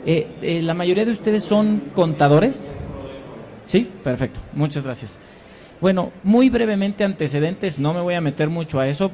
La mayoría de ustedes son contadores. Sí, perfecto, muchas gracias. Bueno, muy brevemente antecedentes, no me voy a meter mucho a eso,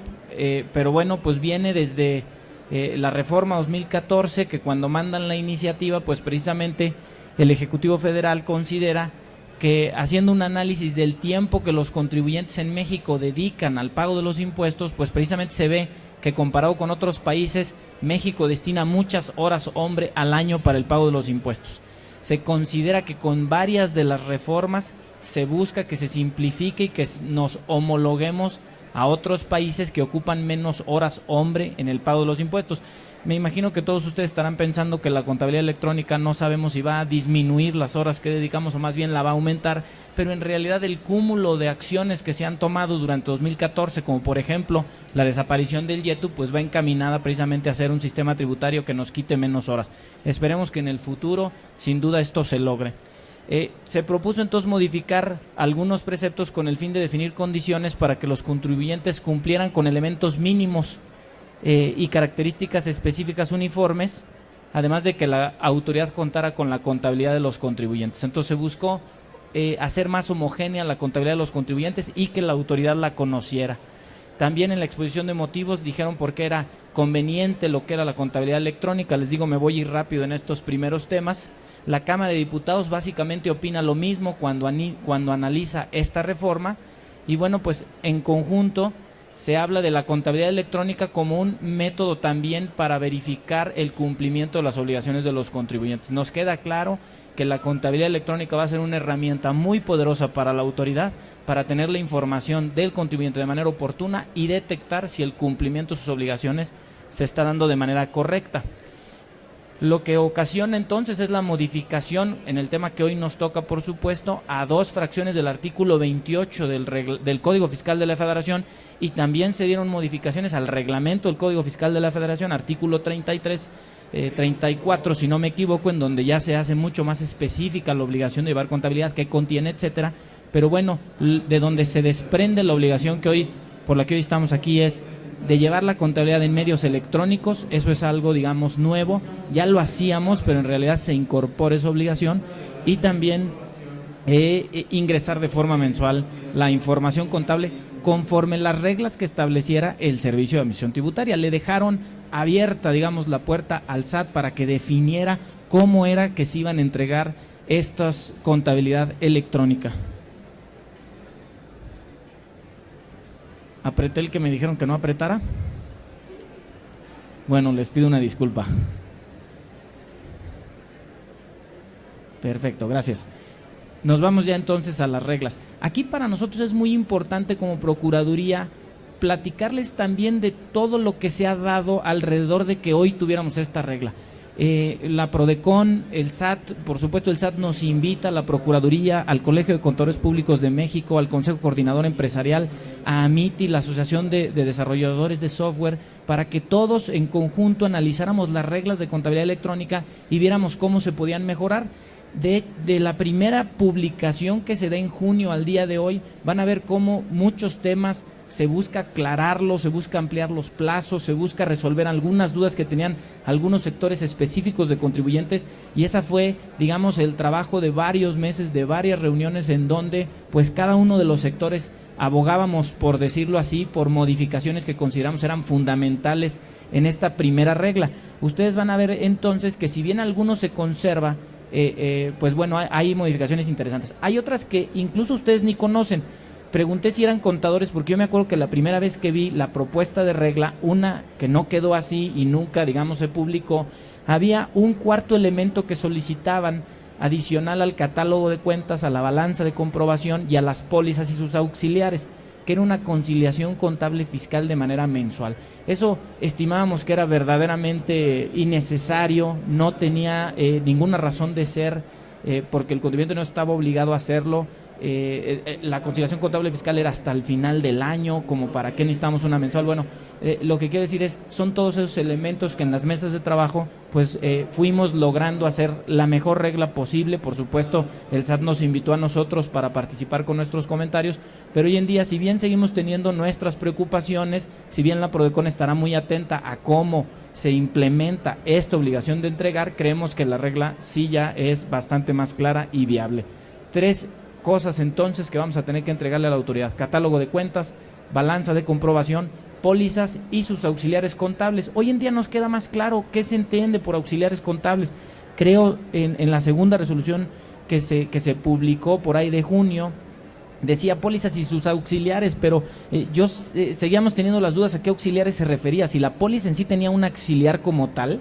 pero bueno, pues viene desde la reforma 2014, que cuando mandan la iniciativa, pues precisamente el Ejecutivo Federal considera que, haciendo un análisis del tiempo que los contribuyentes en México dedican al pago de los impuestos, pues precisamente se ve que, comparado con otros países, México destina muchas horas hombre al año para el pago de los impuestos. Se considera que con varias de las reformas se busca que se simplifique y que nos homologuemos a otros países que ocupan menos horas hombre en el pago de los impuestos. Me imagino que todos ustedes estarán pensando que la contabilidad electrónica no sabemos si va a disminuir las horas que dedicamos o más bien la va a aumentar, pero en realidad el cúmulo de acciones que se han tomado durante 2014, como por ejemplo la desaparición del YETU, pues va encaminada precisamente a hacer un sistema tributario que nos quite menos horas. Esperemos que en el futuro sin duda esto se logre. Se propuso entonces modificar algunos preceptos con el fin de definir condiciones para que los contribuyentes cumplieran con elementos mínimos y características específicas uniformes, además de que la autoridad contara con la contabilidad de los contribuyentes. Entonces se buscó hacer más homogénea la contabilidad de los contribuyentes y que la autoridad la conociera. También en la exposición de motivos dijeron por qué era conveniente lo que era la contabilidad electrónica. Les digo, me voy a ir rápido en estos primeros temas. La Cámara de Diputados básicamente opina lo mismo cuando analiza esta reforma, y bueno, pues en conjunto se habla de la contabilidad electrónica como un método también para verificar el cumplimiento de las obligaciones de los contribuyentes. Nos queda claro que la contabilidad electrónica va a ser una herramienta muy poderosa para la autoridad, para tener la información del contribuyente de manera oportuna y detectar si el cumplimiento de sus obligaciones se está dando de manera correcta. Lo que ocasiona entonces es la modificación, en el tema que hoy nos toca, por supuesto, a dos fracciones del artículo 28 del Código Fiscal de la Federación, y también se dieron modificaciones al reglamento del Código Fiscal de la Federación, artículo 33, 34, si no me equivoco, en donde ya se hace mucho más específica la obligación de llevar contabilidad, qué contiene, etcétera. Pero bueno, de donde se desprende la obligación por la que hoy estamos aquí es de llevar la contabilidad en medios electrónicos. Eso es algo, digamos, nuevo. Ya lo hacíamos, pero en realidad se incorpora esa obligación. Y también ingresar de forma mensual la información contable conforme las reglas que estableciera el Servicio de Administración Tributaria. Le dejaron abierta, digamos, la puerta al SAT para que definiera cómo era que se iban a entregar estas contabilidad electrónica. ¿Apreté el que me dijeron que no apretara? Bueno, les pido una disculpa. Perfecto, gracias. Nos vamos ya entonces a las reglas. Aquí para nosotros es muy importante como Procuraduría platicarles también de todo lo que se ha dado alrededor de que hoy tuviéramos esta regla. La Prodecon, el SAT, por supuesto el SAT nos invita a la Procuraduría, al Colegio de Contadores Públicos de México, al Consejo Coordinador Empresarial, a AMITI, la Asociación de Desarrolladores de Software, para que todos en conjunto analizáramos las reglas de contabilidad electrónica y viéramos cómo se podían mejorar. De la primera publicación que se da en junio al día de hoy, van a ver cómo muchos temas se busca aclararlos, se busca ampliar los plazos, se busca resolver algunas dudas que tenían algunos sectores específicos de contribuyentes, y esa fue, digamos, el trabajo de varios meses, de varias reuniones en donde pues cada uno de los sectores abogábamos, por decirlo así, por modificaciones que consideramos eran fundamentales en esta primera regla. Ustedes van a ver entonces que si bien algunos se conserva, pues bueno, hay modificaciones interesantes. Hay otras que incluso ustedes ni conocen. Pregunté si eran contadores porque yo me acuerdo que la primera vez que vi la propuesta de regla, una que no quedó así y nunca, digamos, se publicó, había un cuarto elemento que solicitaban adicional al catálogo de cuentas, a la balanza de comprobación y a las pólizas y sus auxiliares, que era una conciliación contable fiscal de manera mensual. Eso estimábamos que era verdaderamente innecesario, no tenía ninguna razón de ser, porque el contribuyente no estaba obligado a hacerlo. la conciliación contable fiscal era hasta el final del año, como para qué necesitamos una mensual. Bueno, lo que quiero decir es, son todos esos elementos que en las mesas de trabajo pues fuimos logrando hacer la mejor regla posible. Por supuesto, el SAT nos invitó a nosotros para participar con nuestros comentarios, pero hoy en día, si bien seguimos teniendo nuestras preocupaciones, si bien la Prodecon estará muy atenta a cómo se implementa esta obligación de entregar, creemos que la regla sí ya es bastante más clara y viable. 3 cosas entonces que vamos a tener que entregarle a la autoridad: catálogo de cuentas, balanza de comprobación, pólizas y sus auxiliares contables. Hoy en día nos queda más claro qué se entiende por auxiliares contables. Creo en la segunda resolución que se publicó por ahí de junio, decía pólizas y sus auxiliares, pero seguíamos teniendo las dudas a qué auxiliares se refería, si la póliza en sí tenía un auxiliar como tal.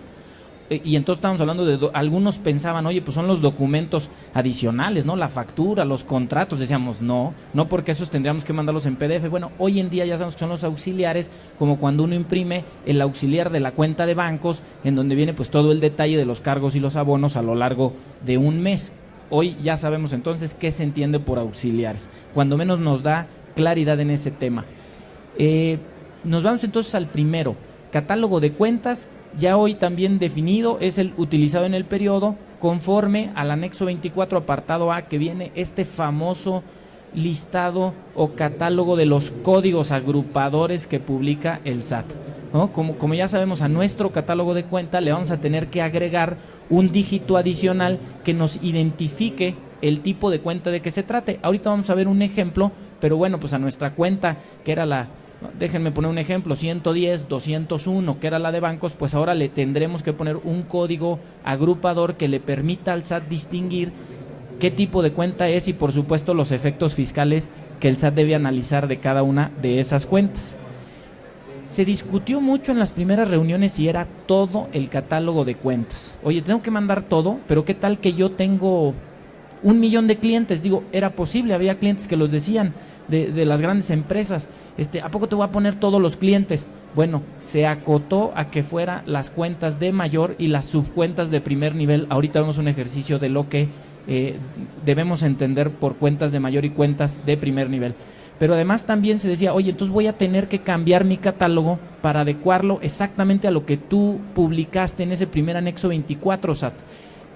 Y entonces estábamos hablando de, algunos pensaban, oye, pues son los documentos adicionales, ¿no? La factura, los contratos. Decíamos, no porque esos tendríamos que mandarlos en PDF. Bueno, hoy en día ya sabemos que son los auxiliares, como cuando uno imprime el auxiliar de la cuenta de bancos, en donde viene pues todo el detalle de los cargos y los abonos a lo largo de un mes. Hoy ya sabemos entonces qué se entiende por auxiliares. Cuando menos nos da claridad en ese tema. Nos vamos entonces al primero, catálogo de cuentas. Ya hoy también definido, es el utilizado en el periodo conforme al anexo 24 apartado A, que viene este famoso listado o catálogo de los códigos agrupadores que publica el SAT, ¿no? Como ya sabemos, a nuestro catálogo de cuenta le vamos a tener que agregar un dígito adicional que nos identifique el tipo de cuenta de que se trate. Ahorita vamos a ver un ejemplo, pero bueno, pues a nuestra cuenta, que era déjenme poner un ejemplo, 110, 201, que era la de bancos, pues ahora le tendremos que poner un código agrupador que le permita al SAT distinguir qué tipo de cuenta es y por supuesto los efectos fiscales que el SAT debe analizar de cada una de esas cuentas. Se discutió mucho en las primeras reuniones si era todo el catálogo de cuentas. Oye, tengo que mandar todo, pero ¿qué tal que yo tengo 1 millón de clientes? Digo, era posible, había clientes que los decían, de las grandes empresas. ¿A poco te voy a poner todos los clientes? Bueno, se acotó a que fuera las cuentas de mayor y las subcuentas de primer nivel. Ahorita vemos un ejercicio de lo que debemos entender por cuentas de mayor y cuentas de primer nivel. Pero además también se decía, oye, entonces voy a tener que cambiar mi catálogo para adecuarlo exactamente a lo que tú publicaste en ese primer anexo 24, SAT.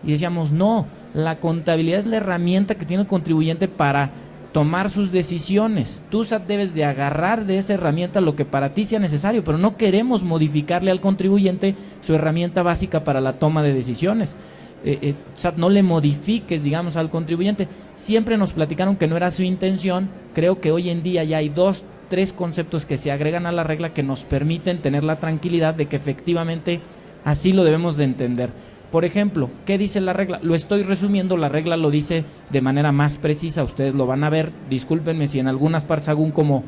Y decíamos, no, la contabilidad es la herramienta que tiene el contribuyente para tomar sus decisiones. Tú, SAT, debes de agarrar de esa herramienta lo que para ti sea necesario, pero no queremos modificarle al contribuyente su herramienta básica para la toma de decisiones. SAT, no le modifiques, digamos, al contribuyente. Siempre nos platicaron que no era su intención. Creo que hoy en día ya hay 2, 3 conceptos que se agregan a la regla que nos permiten tener la tranquilidad de que efectivamente así lo debemos de entender. Por ejemplo, ¿qué dice la regla? Lo estoy resumiendo, la regla lo dice de manera más precisa, ustedes lo van a ver. Discúlpenme si en algunas partes hago un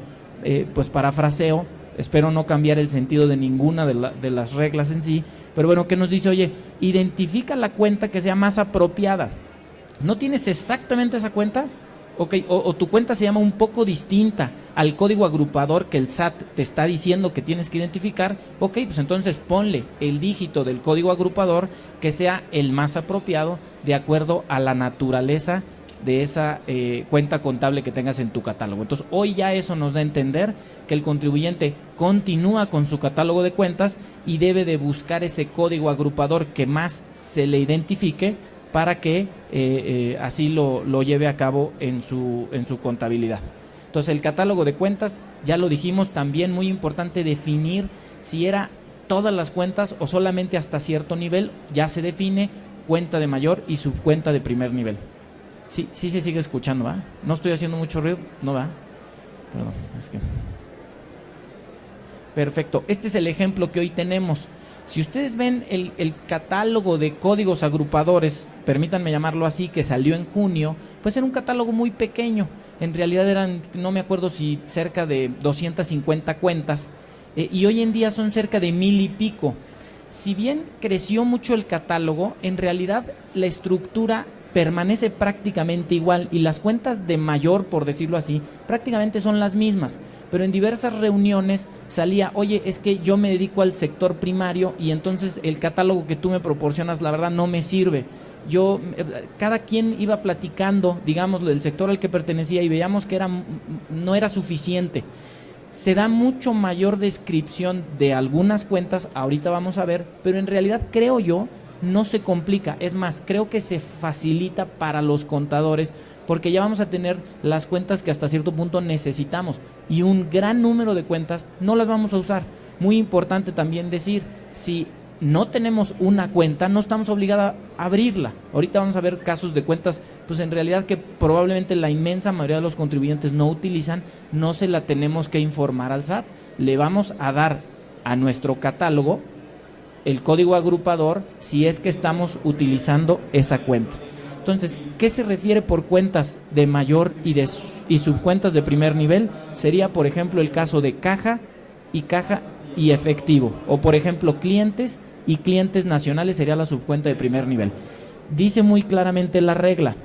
pues parafraseo, espero no cambiar el sentido de ninguna de las reglas en sí, pero bueno, ¿qué nos dice? Oye, identifica la cuenta que sea más apropiada. ¿No tienes exactamente esa cuenta? Okay, o tu cuenta se llama un poco distinta al código agrupador que el SAT te está diciendo que tienes que identificar. Ok, pues entonces ponle el dígito del código agrupador que sea el más apropiado de acuerdo a la naturaleza de esa cuenta contable que tengas en tu catálogo. Entonces hoy ya eso nos da a entender que el contribuyente continúa con su catálogo de cuentas y debe de buscar ese código agrupador que más se le identifique para que así lo lleve a cabo en su contabilidad. Entonces el catálogo de cuentas, ya lo dijimos, también muy importante definir si era todas las cuentas o solamente hasta cierto nivel. Ya se define cuenta de mayor y subcuenta de primer nivel. Sí se sigue escuchando, ¿va? No estoy haciendo mucho ruido, ¿no va? Perdón, es que... Perfecto, este es el ejemplo que hoy tenemos. Si ustedes ven el catálogo de códigos agrupadores, permítanme llamarlo así, que salió en junio, pues era un catálogo muy pequeño. En realidad eran, no me acuerdo si cerca de 250 cuentas, y hoy en día son cerca de 1000 y pico. Si bien creció mucho el catálogo, en realidad la estructura permanece prácticamente igual y las cuentas de mayor, por decirlo así, prácticamente son las mismas. Pero en diversas reuniones salía, oye, es que yo me dedico al sector primario y entonces el catálogo que tú me proporcionas, la verdad, no me sirve. cada quien iba platicando, digamos, del sector al que pertenecía y veíamos que no era suficiente. Se da mucho mayor descripción de algunas cuentas, ahorita vamos a ver, pero en realidad creo yo no se complica, es más, creo que se facilita para los contadores porque ya vamos a tener las cuentas que hasta cierto punto necesitamos y un gran número de cuentas no las vamos a usar. Muy importante también decir, si no tenemos una cuenta, no estamos obligados a abrirla. Ahorita vamos a ver casos de cuentas, pues en realidad que probablemente la inmensa mayoría de los contribuyentes no utilizan, no se la tenemos que informar al SAT. Le vamos a dar a nuestro catálogo el código agrupador si es que estamos utilizando esa cuenta. Entonces, ¿qué se refiere por cuentas de mayor y subcuentas de primer nivel? Sería, por ejemplo, el caso de caja y efectivo, o por ejemplo clientes y clientes nacionales sería la subcuenta de primer nivel. Dice muy claramente la regla,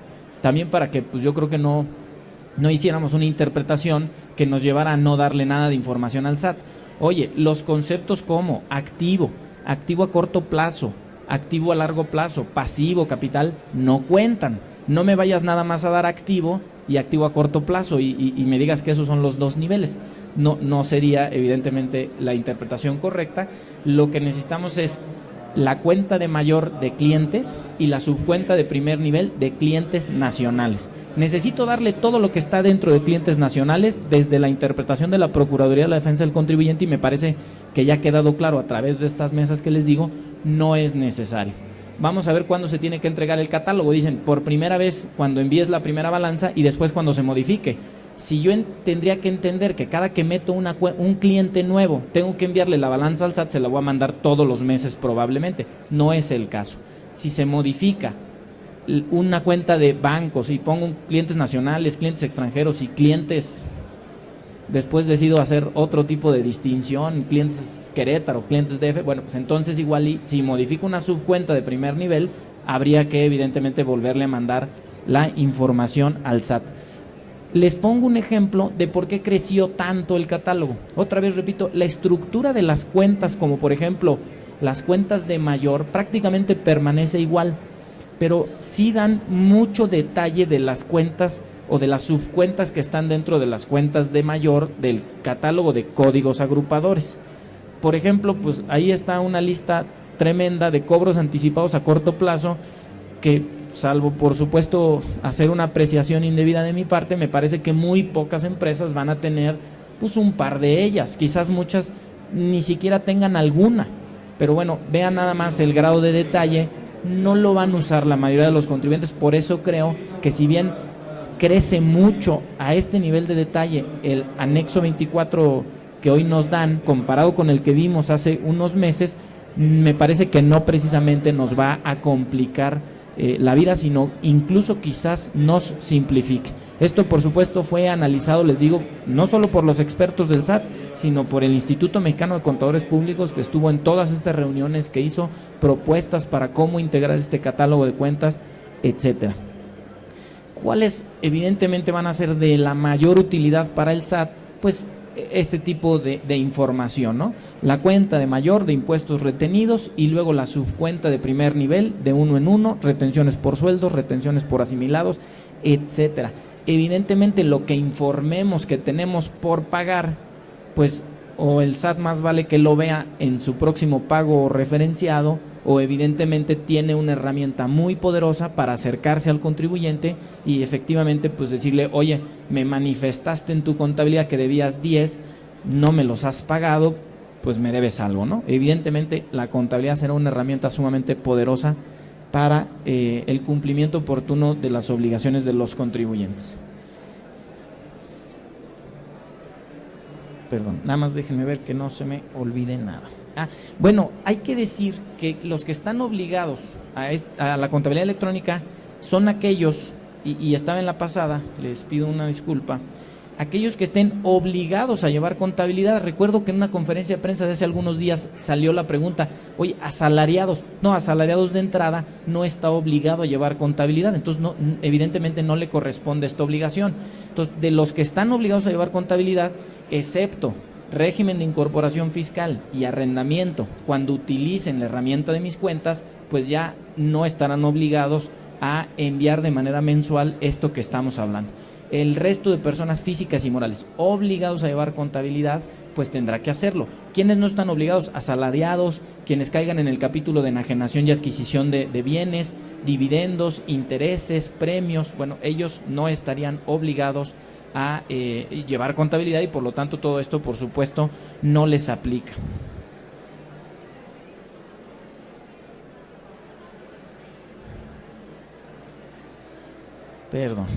también para que pues yo creo que no hiciéramos una interpretación que nos llevara a no darle nada de información al SAT. Oye, los conceptos como activo a corto plazo, activo a largo plazo, pasivo, capital, no cuentan. No me vayas nada más a dar activo y activo a corto plazo y me digas que esos son los dos niveles. No sería evidentemente la interpretación correcta. Lo que necesitamos es la cuenta de mayor de clientes y la subcuenta de primer nivel de clientes nacionales. Necesito darle todo lo que está dentro de clientes nacionales desde la interpretación de la Procuraduría de la Defensa del Contribuyente y me parece que ya ha quedado claro a través de estas mesas que les digo, no es necesario. Vamos a ver cuándo se tiene que entregar el catálogo. Dicen, por primera vez cuando envíes la primera balanza y después cuando se modifique. Si yo tendría que entender que cada que meto un cliente nuevo, tengo que enviarle la balanza al SAT, se la voy a mandar todos los meses probablemente. No es el caso. Si se modifica una cuenta de bancos y pongo clientes nacionales, clientes extranjeros y clientes, después decido hacer otro tipo de distinción, clientes Querétaro, clientes DF, bueno, pues entonces igual y si modifico una subcuenta de primer nivel, habría que evidentemente volverle a mandar la información al SAT. Les pongo un ejemplo de por qué creció tanto el catálogo. Otra vez repito, la estructura de las cuentas, como por ejemplo las cuentas de mayor, prácticamente permanece igual, pero sí dan mucho detalle de las cuentas o de las subcuentas que están dentro de las cuentas de mayor del catálogo de códigos agrupadores. Por ejemplo, pues ahí está una lista tremenda de cobros anticipados a corto plazo que, salvo por supuesto hacer una apreciación indebida de mi parte, me parece que muy pocas empresas van a tener pues un par de ellas, quizás muchas ni siquiera tengan alguna, pero bueno, vean nada más el grado de detalle, no lo van a usar la mayoría de los contribuyentes. Por eso creo que si bien crece mucho a este nivel de detalle el anexo 24 que hoy nos dan, comparado con el que vimos hace unos meses, me parece que no precisamente nos va a complicar la vida, sino incluso quizás nos simplifique. Esto por supuesto fue analizado, les digo, no solo por los expertos del SAT, sino por el Instituto Mexicano de Contadores Públicos, que estuvo en todas estas reuniones, que hizo propuestas para cómo integrar este catálogo de cuentas, etcétera. ¿Cuáles evidentemente van a ser de la mayor utilidad para el SAT? Pues este tipo de información, ¿no? La cuenta de mayor de impuestos retenidos y luego la subcuenta de primer nivel de uno en uno, retenciones por sueldos, retenciones por asimilados, etcétera. Evidentemente lo que informemos que tenemos por pagar, pues o el SAT más vale que lo vea en su próximo pago referenciado, o evidentemente tiene una herramienta muy poderosa para acercarse al contribuyente y efectivamente pues decirle, oye, me manifestaste en tu contabilidad que debías 10, no me los has pagado, pues me debes algo, ¿no? Evidentemente la contabilidad será una herramienta sumamente poderosa para el cumplimiento oportuno de las obligaciones de los contribuyentes. Perdón, nada más déjenme ver que no se me olvide nada. Bueno, hay que decir que los que están obligados a la contabilidad electrónica son aquellos, y estaba en la pasada, les pido una disculpa, aquellos que estén obligados a llevar contabilidad. Recuerdo que en una conferencia de prensa de hace algunos días salió la pregunta, oye, asalariados de entrada no está obligado a llevar contabilidad, entonces no, evidentemente no le corresponde esta obligación. Entonces, de los que están obligados a llevar contabilidad, excepto régimen de incorporación fiscal y arrendamiento, cuando utilicen la herramienta de mis cuentas, pues ya no estarán obligados a enviar de manera mensual esto que estamos hablando. El resto de personas físicas y morales obligados a llevar contabilidad, pues tendrá que hacerlo. ¿Quiénes no están obligados? Asalariados, quienes caigan en el capítulo de enajenación y adquisición de bienes, dividendos, intereses, premios. Bueno, ellos no estarían obligados a llevar contabilidad y por lo tanto todo esto, por supuesto, no les aplica. Perdón.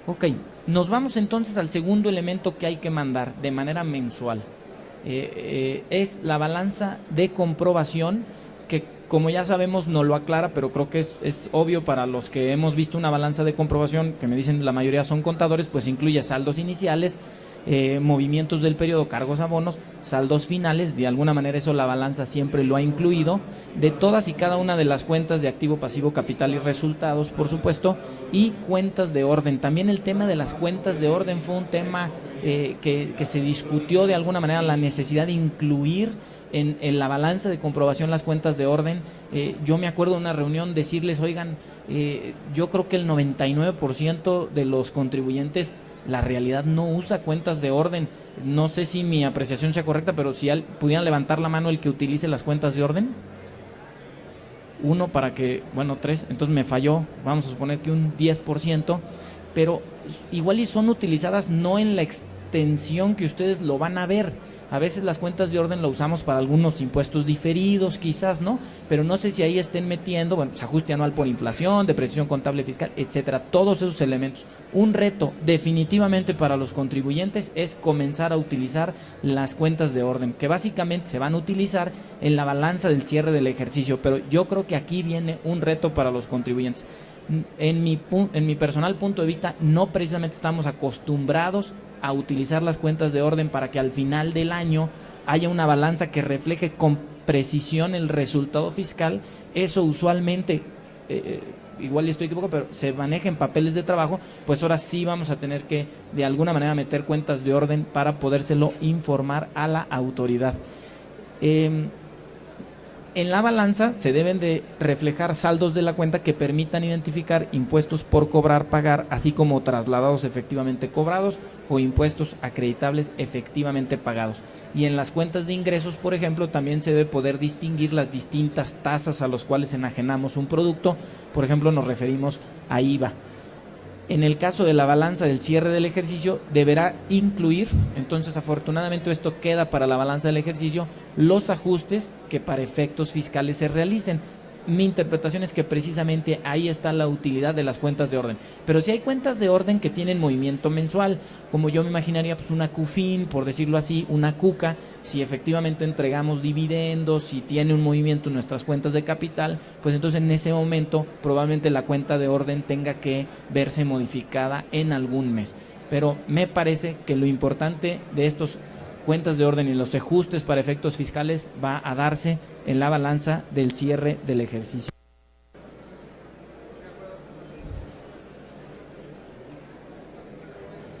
Ok, nos vamos entonces al segundo elemento que hay que mandar de manera mensual. Es la balanza de comprobación, que como ya sabemos no lo aclara, pero creo que es obvio para los que hemos visto una balanza de comprobación, que me dicen la mayoría son contadores, pues incluye saldos iniciales, movimientos del periodo, cargos, abonos, saldos finales. De alguna manera eso la balanza siempre lo ha incluido, de todas y cada una de las cuentas de activo, pasivo, capital y resultados, por supuesto, y cuentas de orden. También el tema de las cuentas de orden fue un tema que se discutió de alguna manera, la necesidad de incluir en la balanza de comprobación las cuentas de orden. Yo me acuerdo de una reunión decirles, oigan, yo creo que el 99% de los contribuyentes, la realidad, no usa cuentas de orden. No sé si mi apreciación sea correcta, pero si pudieran levantar la mano el que utilice las cuentas de orden. Uno para que, bueno, tres, entonces me falló, vamos a suponer que un 10%, pero igual y son utilizadas no en la extensión que ustedes lo van a ver. A veces las cuentas de orden lo usamos para algunos impuestos diferidos, quizás, ¿no? Pero no sé si ahí estén metiendo, bueno, pues ajuste anual por inflación, depreciación contable fiscal, etcétera, todos esos elementos. Un reto definitivamente para los contribuyentes es comenzar a utilizar las cuentas de orden, que básicamente se van a utilizar en la balanza del cierre del ejercicio, pero yo creo que aquí viene un reto para los contribuyentes. En mi personal punto de vista, no precisamente estamos acostumbrados a utilizar las cuentas de orden para que al final del año haya una balanza que refleje con precisión el resultado fiscal. Eso usualmente, igual estoy equivocado, pero se maneja en papeles de trabajo. Pues ahora sí vamos a tener que de alguna manera meter cuentas de orden para podérselo informar a la autoridad. En la balanza se deben de reflejar saldos de la cuenta que permitan identificar impuestos por cobrar, pagar, así como trasladados efectivamente cobrados o impuestos acreditables efectivamente pagados. Y en las cuentas de ingresos, por ejemplo, también se debe poder distinguir las distintas tasas a las cuales enajenamos un producto. Por ejemplo, nos referimos a IVA. En el caso de la balanza del cierre del ejercicio, deberá incluir, entonces afortunadamente esto queda para la balanza del ejercicio, los ajustes que para efectos fiscales se realicen. Mi interpretación es que precisamente ahí está la utilidad de las cuentas de orden. Pero si hay cuentas de orden que tienen movimiento mensual, como yo me imaginaría, pues una CUFIN, por decirlo así, una CUCA, si efectivamente entregamos dividendos, si tiene un movimiento en nuestras cuentas de capital, pues entonces en ese momento probablemente la cuenta de orden tenga que verse modificada en algún mes. Pero me parece que lo importante de estos cuentas de orden y los ajustes para efectos fiscales va a darse en la balanza del cierre del ejercicio.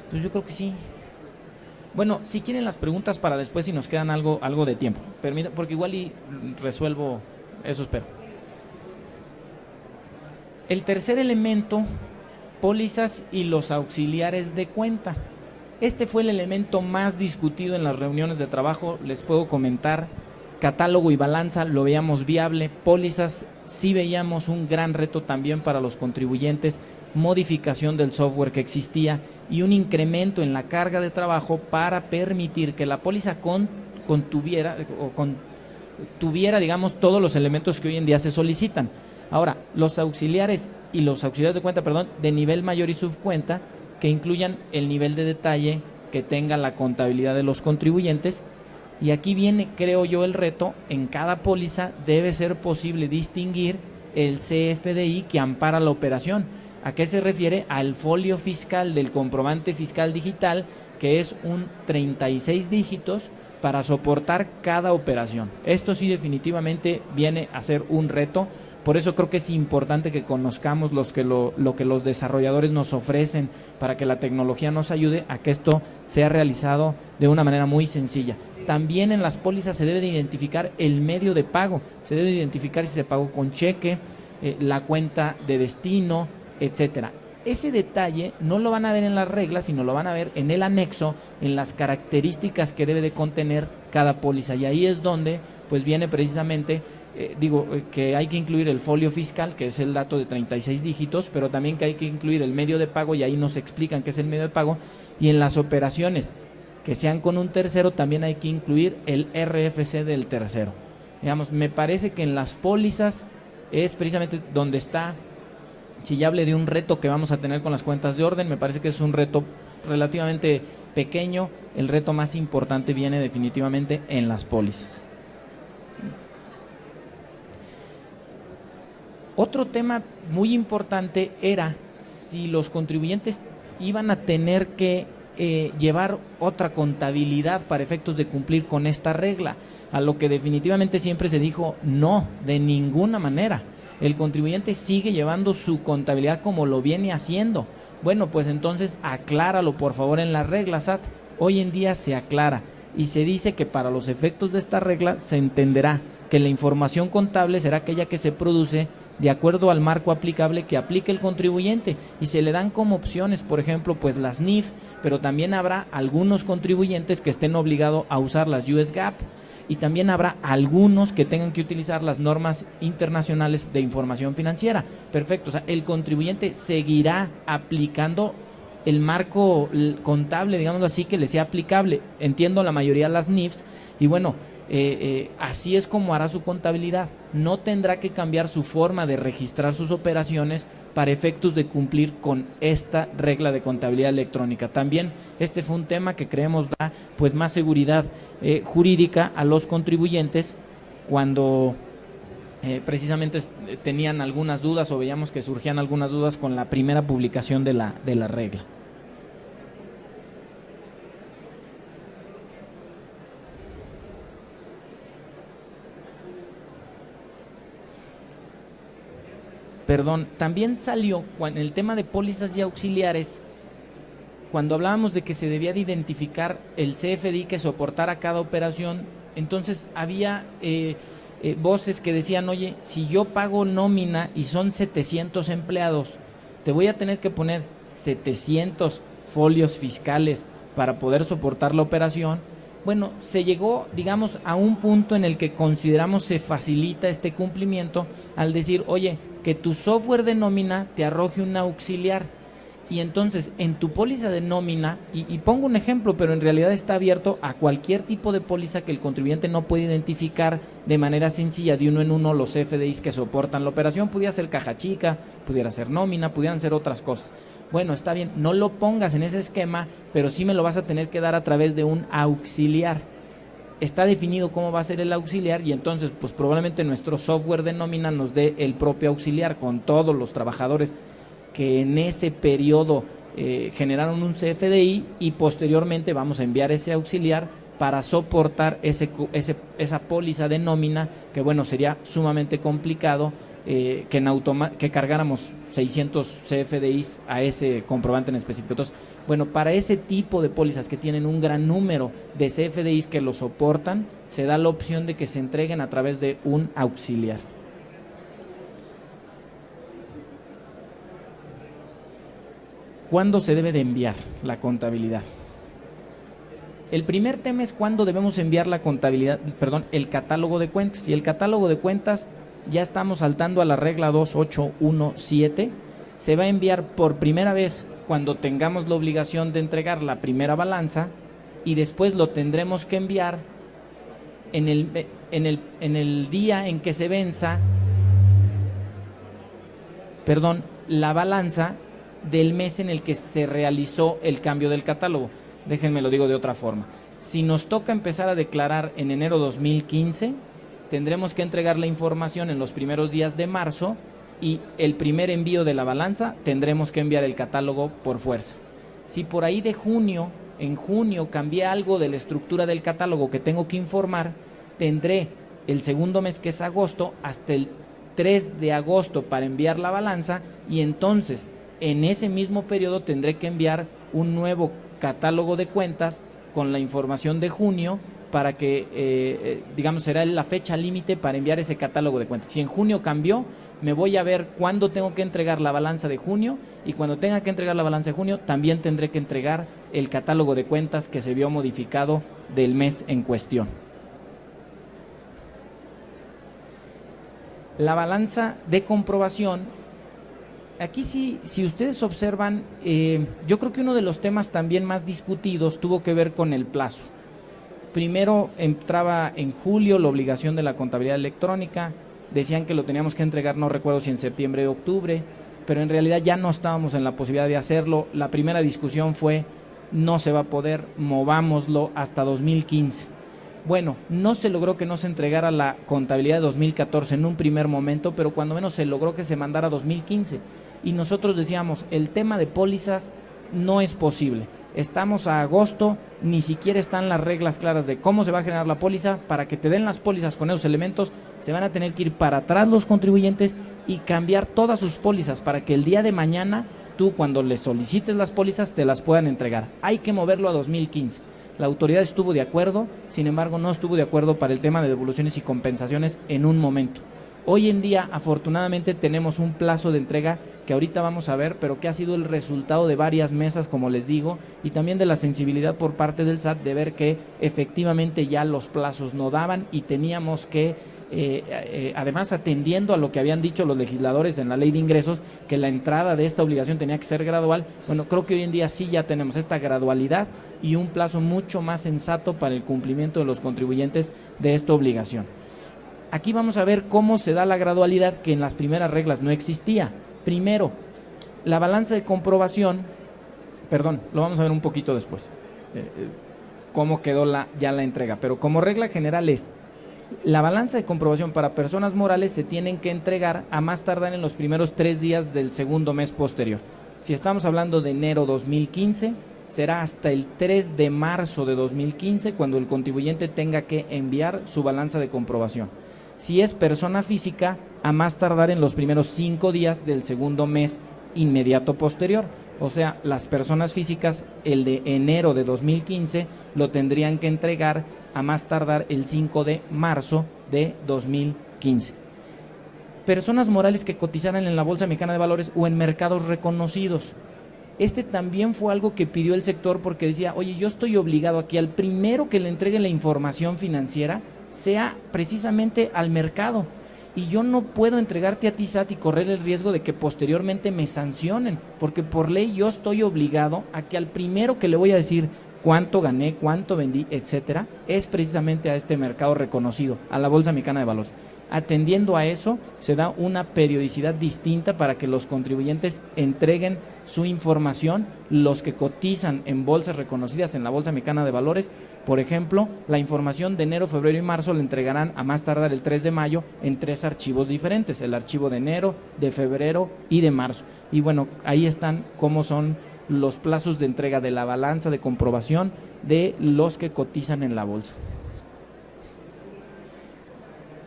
Pues yo creo que sí. Bueno, si quieren las preguntas para después, si nos quedan algo de tiempo. Porque igual y resuelvo eso, espero. El tercer elemento, pólizas y los auxiliares de cuenta. Este fue el elemento más discutido en las reuniones de trabajo. Les puedo comentar, catálogo y balanza lo veíamos viable, pólizas sí veíamos un gran reto también para los contribuyentes, modificación del software que existía y un incremento en la carga de trabajo para permitir que la póliza tuviera, digamos, todos los elementos que hoy en día se solicitan. Ahora, los auxiliares de cuenta, de nivel mayor y subcuenta, que incluyan el nivel de detalle que tenga la contabilidad de los contribuyentes. Y aquí viene, creo yo, el reto. En cada póliza debe ser posible distinguir el CFDI que ampara la operación. ¿A qué se refiere? Al folio fiscal del comprobante fiscal digital, que es un 36 dígitos para soportar cada operación. Esto sí definitivamente viene a ser un reto. Por eso creo que es importante que conozcamos lo que los desarrolladores nos ofrecen para que la tecnología nos ayude a que esto sea realizado de una manera muy sencilla. También en las pólizas se debe de identificar el medio de pago, se debe de identificar si se pagó con cheque, la cuenta de destino, etcétera. Ese detalle no lo van a ver en las reglas, sino lo van a ver en el anexo, en las características que debe de contener cada póliza. Y ahí es donde pues viene precisamente, que hay que incluir el folio fiscal, que es el dato de 36 dígitos, pero también que hay que incluir el medio de pago, y ahí nos explican qué es el medio de pago. Y en las operaciones que sean con un tercero, también hay que incluir el RFC del tercero. Digamos, me parece que en las pólizas es precisamente donde está. Si ya hablé de un reto que vamos a tener con las cuentas de orden, me parece que es un reto relativamente pequeño. El reto más importante viene definitivamente en las pólizas. Otro tema muy importante era si los contribuyentes iban a tener que llevar otra contabilidad para efectos de cumplir con esta regla, a lo que definitivamente siempre se dijo no, de ninguna manera. El contribuyente sigue llevando su contabilidad como lo viene haciendo. Bueno, pues entonces acláralo por favor en la regla, SAT. Hoy en día se aclara y se dice que para los efectos de esta regla se entenderá que la información contable será aquella que se produce de acuerdo al marco aplicable que aplique el contribuyente, y se le dan como opciones, por ejemplo, pues las NIF, pero también habrá algunos contribuyentes que estén obligados a usar las US GAAP, y también habrá algunos que tengan que utilizar las normas internacionales de información financiera. Perfecto, o sea, el contribuyente seguirá aplicando el marco contable, digámoslo así, que le sea aplicable. Entiendo la mayoría de las NIFs, y bueno, así es como hará su contabilidad. No tendrá que cambiar su forma de registrar sus operaciones para efectos de cumplir con esta regla de contabilidad electrónica. También este fue un tema que creemos da pues más seguridad jurídica a los contribuyentes cuando precisamente tenían algunas dudas, o veíamos que surgían algunas dudas con la primera publicación de la regla. Perdón, también salió en el tema de pólizas y auxiliares, cuando hablábamos de que se debía de identificar el CFDI que soportara cada operación. Entonces había voces que decían, oye, si yo pago nómina y son 700 empleados, te voy a tener que poner 700 folios fiscales para poder soportar la operación. Bueno, se llegó, digamos, a un punto en el que consideramos se facilita este cumplimiento al decir, oye, que tu software de nómina te arroje un auxiliar, y entonces en tu póliza de nómina, y pongo un ejemplo, pero en realidad está abierto a cualquier tipo de póliza que el contribuyente no puede identificar de manera sencilla de uno en uno los CFDIs que soportan la operación. Pudiera ser caja chica, pudiera ser nómina, pudieran ser otras cosas. Bueno, está bien, no lo pongas en ese esquema, pero sí me lo vas a tener que dar a través de un auxiliar. Está definido cómo va a ser el auxiliar, y entonces pues probablemente nuestro software de nómina nos dé el propio auxiliar con todos los trabajadores que en ese periodo generaron un CFDI, y posteriormente vamos a enviar ese auxiliar para soportar esa póliza de nómina, que bueno, sería sumamente complicado que cargáramos 600 CFDIs a ese comprobante en específico. Entonces, bueno, para ese tipo de pólizas que tienen un gran número de CFDIs que lo soportan, se da la opción de que se entreguen a través de un auxiliar. ¿Cuándo se debe de enviar la contabilidad? El primer tema es cuándo debemos enviar el catálogo de cuentas. Y el catálogo de cuentas, ya estamos saltando a la regla 2817, se va a enviar por primera vez cuando tengamos la obligación de entregar la primera balanza, y después lo tendremos que enviar en el día en que se venza, la balanza del mes en el que se realizó el cambio del catálogo. Déjenme lo digo de otra forma. Si nos toca empezar a declarar en enero 2015, tendremos que entregar la información en los primeros días de marzo, y el primer envío de la balanza tendremos que enviar el catálogo por fuerza. Si por ahí en junio cambié algo de la estructura del catálogo que tengo que informar, tendré el segundo mes, que es agosto, hasta el 3 de agosto para enviar la balanza, y entonces en ese mismo periodo tendré que enviar un nuevo catálogo de cuentas con la información de junio para que, digamos, será la fecha límite para enviar ese catálogo de cuentas. Si en junio cambió, me voy a ver cuándo tengo que entregar la balanza de junio, y cuando tenga que entregar la balanza de junio, también tendré que entregar el catálogo de cuentas que se vio modificado del mes en cuestión. La balanza de comprobación, aquí sí, si ustedes observan, yo creo que uno de los temas también más discutidos tuvo que ver con el plazo. Primero entraba en julio la obligación de la contabilidad electrónica, decían que lo teníamos que entregar, no recuerdo si en septiembre o octubre, pero en realidad ya no estábamos en la posibilidad de hacerlo. La primera discusión fue, no se va a poder, movámoslo hasta 2015. Bueno, no se logró que no se entregara la contabilidad de 2014 en un primer momento, pero cuando menos se logró que se mandara a 2015. Y nosotros decíamos, el tema de pólizas no es posible. Estamos a agosto, ni siquiera están las reglas claras de cómo se va a generar la póliza. Para que te den las pólizas con esos elementos, se van a tener que ir para atrás los contribuyentes y cambiar todas sus pólizas para que el día de mañana tú, cuando les solicites las pólizas, te las puedan entregar. Hay que moverlo a 2015. La autoridad estuvo de acuerdo, sin embargo no estuvo de acuerdo para el tema de devoluciones y compensaciones en un momento. Hoy en día, afortunadamente, tenemos un plazo de entrega que ahorita vamos a ver, pero que ha sido el resultado de varias mesas, como les digo, y también de la sensibilidad por parte del SAT de ver que efectivamente ya los plazos no daban y teníamos que, además atendiendo a lo que habían dicho los legisladores en la ley de ingresos, que la entrada de esta obligación tenía que ser gradual. Bueno, creo que hoy en día sí ya tenemos esta gradualidad y un plazo mucho más sensato para el cumplimiento de los contribuyentes de esta obligación. Aquí vamos a ver cómo se da la gradualidad que en las primeras reglas no existía. Primero, la balanza de comprobación, perdón, lo vamos a ver un poquito después, cómo quedó ya la entrega, pero como regla general es, la balanza de comprobación para personas morales se tienen que entregar a más tardar en los primeros 3 días del segundo mes posterior. Si estamos hablando de enero 2015, será hasta el 3 de marzo de 2015 cuando el contribuyente tenga que enviar su balanza de comprobación. Si es persona física, a más tardar en los primeros 5 días del segundo mes inmediato posterior. O sea, las personas físicas, el de enero de 2015, lo tendrían que entregar a más tardar el 5 de marzo de 2015. Personas morales que cotizaran en la Bolsa Mexicana de Valores o en mercados reconocidos. Este también fue algo que pidió el sector porque decía, oye, yo estoy obligado a que al primero que le entregue la información financiera sea precisamente al mercado. Y yo no puedo entregarte a ti, SAT, y correr el riesgo de que posteriormente me sancionen, porque por ley yo estoy obligado a que al primero que le voy a decir cuánto gané, cuánto vendí, etcétera, es precisamente a este mercado reconocido, a la Bolsa Mexicana de Valores. Atendiendo a eso, se da una periodicidad distinta para que los contribuyentes entreguen su información, los que cotizan en bolsas reconocidas en la Bolsa Mexicana de Valores. Por ejemplo, la información de enero, febrero y marzo la entregarán a más tardar el 3 de mayo en 3 archivos diferentes, el archivo de enero, de febrero y de marzo. Y bueno, ahí están cómo son los plazos de entrega de la balanza de comprobación de los que cotizan en la bolsa.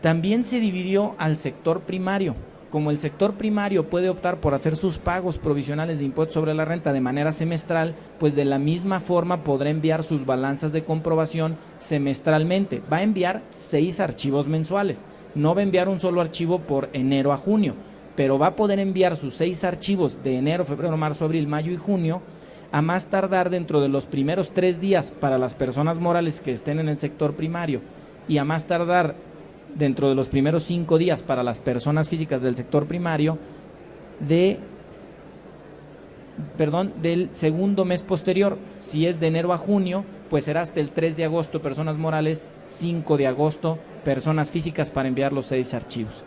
También se dividió al sector primario. Como el sector primario puede optar por hacer sus pagos provisionales de impuestos sobre la renta de manera semestral, pues de la misma forma podrá enviar sus balanzas de comprobación semestralmente. Va a enviar 6 archivos mensuales, no va a enviar un solo archivo por enero a junio, pero va a poder enviar sus 6 archivos de enero, febrero, marzo, abril, mayo y junio a más tardar dentro de los primeros 3 días para las personas morales que estén en el sector primario y a más tardar dentro de los primeros 5 días para las personas físicas del sector primario del segundo mes posterior. Si es de enero a junio, pues será hasta el 3 de agosto personas morales, 5 de agosto personas físicas para enviar los 6 archivos.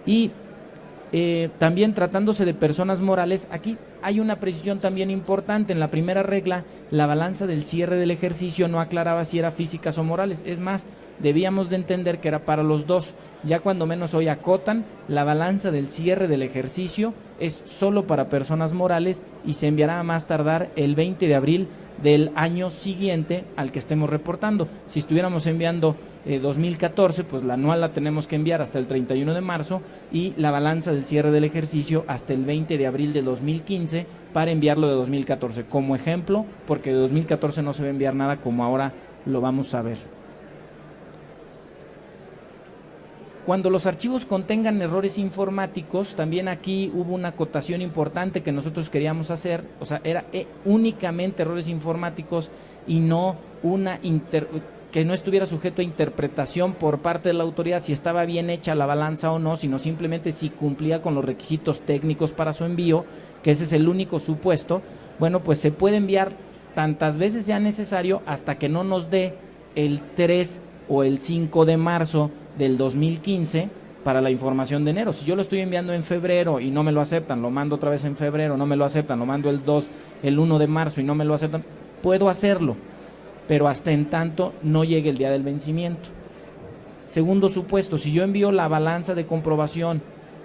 Y también tratándose de personas morales, aquí hay una precisión también importante. En la primera regla, la balanza del cierre del ejercicio no aclaraba si era físicas o morales. Es más, debíamos de entender que era para los dos. Ya cuando menos hoy acotan, la balanza del cierre del ejercicio es solo para personas morales y se enviará a más tardar el 20 de abril del año siguiente al que estemos reportando. Si estuviéramos enviando 2014, pues la anual la tenemos que enviar hasta el 31 de marzo y la balanza del cierre del ejercicio hasta el 20 de abril de 2015 para enviarlo de 2014, como ejemplo, porque de 2014 no se va a enviar nada como ahora lo vamos a ver. Cuando los archivos contengan errores informáticos, también aquí hubo una acotación importante que nosotros queríamos hacer, o sea, era únicamente errores informáticos y no que no estuviera sujeto a interpretación por parte de la autoridad si estaba bien hecha la balanza o no, sino simplemente si cumplía con los requisitos técnicos para su envío, que ese es el único supuesto. Bueno, pues se puede enviar tantas veces sea necesario hasta que no nos dé el 3 o el 5 de marzo del 2015 para la información de enero. Si yo lo estoy enviando en febrero y no me lo aceptan, lo mando otra vez en febrero, no me lo aceptan, lo mando el 1 de marzo y no me lo aceptan, puedo hacerlo, pero hasta en tanto no llegue el día del vencimiento. Segundo supuesto, si yo envío la balanza de comprobación